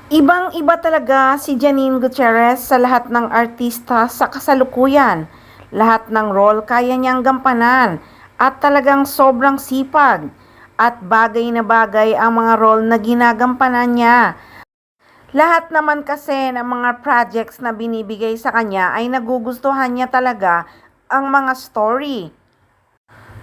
Ibang-iba talaga si Janine Gutierrez sa lahat ng artista sa kasalukuyan. Lahat ng role kaya niyang gampanan at talagang sobrang sipag. At bagay na bagay ang mga role na ginagampanan niya. Lahat naman kasi ng mga projects na binibigay sa kanya ay nagugustuhan niya talaga ang mga story.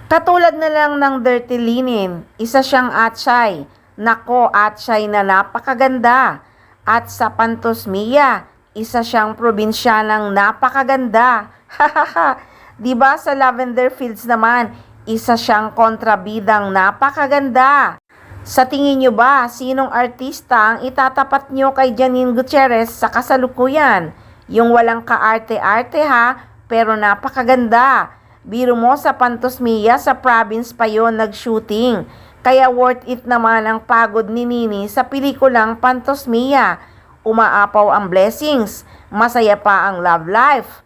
Katulad na lang ng Dirty Linen, isa siyang Atsay. Nako, Atsay na napakaganda. At sa Pantos Mia, isa siyang probinsyanang napakaganda. Hahaha. 'Di ba sa Lavender Fields naman, isa siyang kontrabidang napakaganda. Sa tingin nyo ba, sinong artista ang itatapat nyo kay Janine Gutierrez sa kasalukuyan? Yung walang kaarte-arte ha, pero napakaganda. Biro mo sa Pantos Mia, sa province pa yon nag-shooting. Kaya worth it naman ang pagod ni Nini sa pelikulang Pantos Mia. Umaapaw ang blessings, masaya pa ang love life.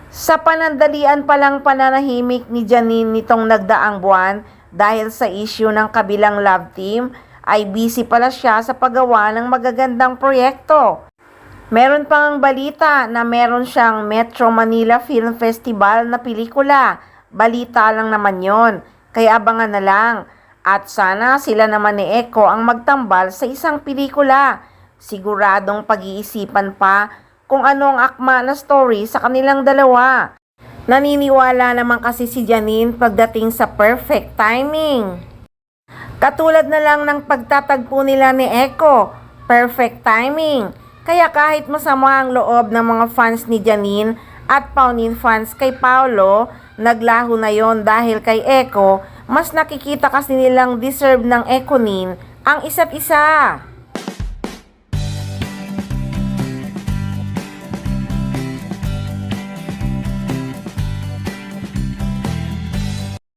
Sa panandalian palang pananahimik ni Janine nitong nagdaang buwan dahil sa issue ng kabilang love team, ay busy pala siya sa paggawa ng magagandang proyekto. Meron pang balita na meron siyang Metro Manila Film Festival na pelikula. Balita lang naman yon, kaya abangan na lang. At sana sila naman ni Echo ang magtambal sa isang pelikula. Siguradong pag-iisipan pa kung ano ang akma na story sa kanilang dalawa. Naniniwala naman kasi si Janine pagdating sa perfect timing. Katulad na lang ng pagtatagpo nila ni Echo, perfect timing. Kaya kahit masama ang loob ng mga fans ni Janine at Paunin fans kay Paolo, naglaho na yon dahil kay Echo, mas nakikita kasi nilang deserve ng Echonin ang isa't isa.